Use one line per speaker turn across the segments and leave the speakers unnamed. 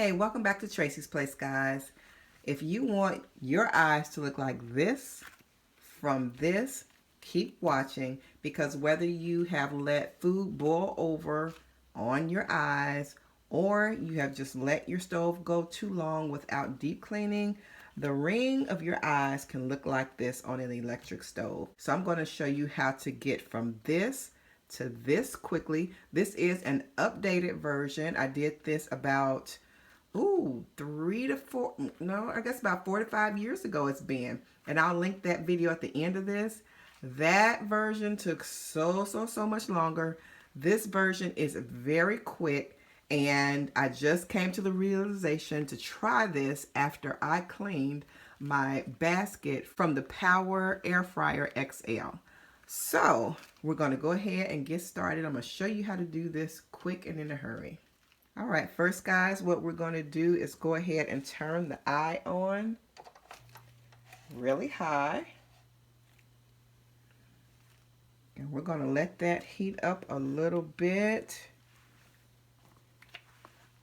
Hey, welcome back to Tracie's Place, guys. If you want your eyes to look like this from this, keep watching, because whether you have let food boil over on your eyes or you have just let your stove go too long without deep cleaning, the ring of your eyes can look like this on an electric stove. So I'm going to show you how to get from this to this quickly. This is an updated version. I did this about 3 to 4, no, I guess about 4 to 5 years ago it's been. And I'll link that video at the end of this. That version took so much longer. This version is very quick, and I just came to the realization to try this after I cleaned my basket from the Power Air Fryer XL. So we're going to go ahead and get started. I'm going to show you how to do this quick and in a hurry. All right, first guys, what we're going to do is go ahead and turn the eye on really high. And we're going to let that heat up a little bit.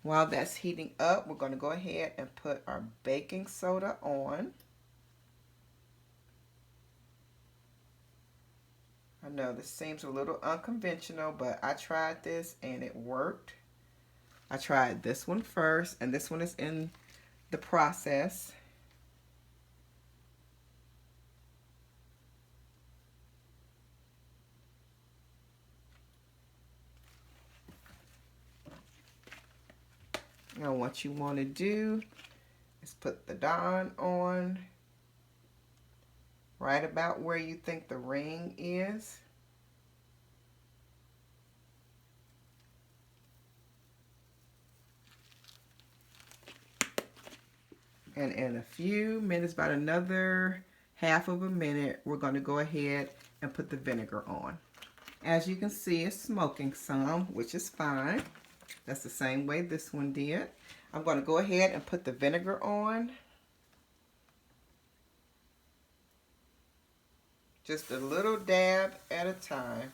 While that's heating up, we're going to go ahead and put our baking soda on. I know this seems a little unconventional, but I tried this and it worked. I tried this one first, and this one is in the process. Now what you want to do is put the Dawn on right about where you think the ring is. And in a few minutes, about another half of a minute, we're going to go ahead and put the vinegar on. As you can see, it's smoking some, which is fine. That's the same way this one did. I'm going to go ahead and put the vinegar on. Just a little dab at a time.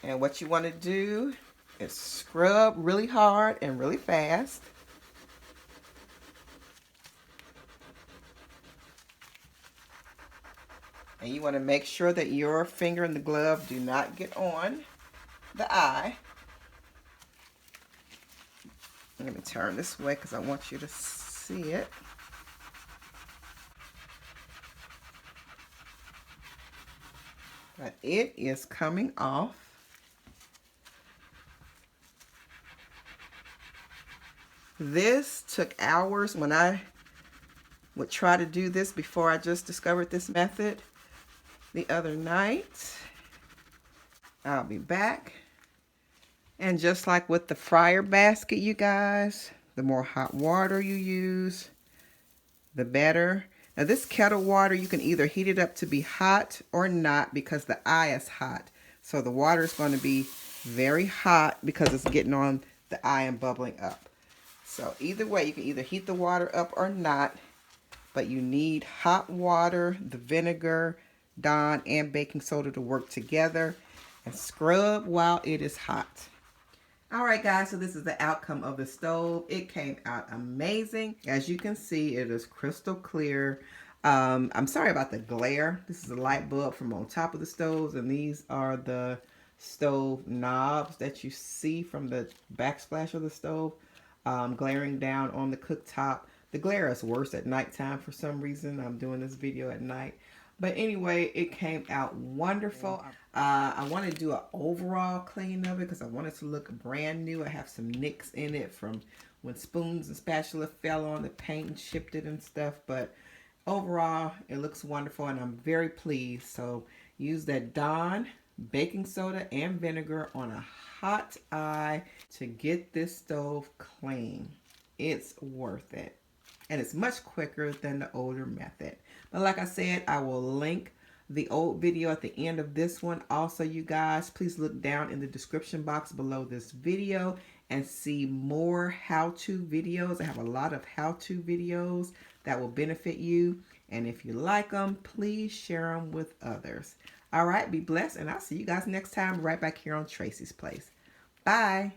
And what you want to do is scrub really hard and really fast. And you want to make sure that your finger and the glove do not get on the eye. Let me turn this way because I want you to see it. But it is coming off. This took hours when I would try to do this before I just discovered this method the other night. I'll be back. And just like with the fryer basket, you guys, the more hot water you use, the better. Now this kettle water, you can either heat it up to be hot or not because the eye is hot. So the water is going to be very hot because it's getting on the eye and bubbling up. So either way, you can either heat the water up or not, but you need hot water, the vinegar, Dawn, and baking soda to work together, and scrub while it is hot. All right, guys, so this is the outcome of the stove. It came out amazing. As you can see, it is crystal clear. I'm sorry about the glare. This is a light bulb from on top of the stoves, and these are the stove knobs that you see from the backsplash of the stove glaring down on the cooktop. The glare is worse at nighttime for some reason. I'm doing this video at night. But anyway, it came out wonderful. I want to do an overall clean of it because I want it to look brand new. I have some nicks in it from when spoons and spatula fell on the paint and chipped it and stuff. But overall, it looks wonderful and I'm very pleased. So use that Dawn baking soda and vinegar on a hot eye to get this stove clean. It's worth it. And it's much quicker than the older method. But like I said, I will link the old video at the end of this one. Also, you guys, please look down in the description box below this video and see more how-to videos. I have a lot of how-to videos that will benefit you. And if you like them, please share them with others. All right, be blessed, and I'll see you guys next time right back here on Tracie's Place. Bye.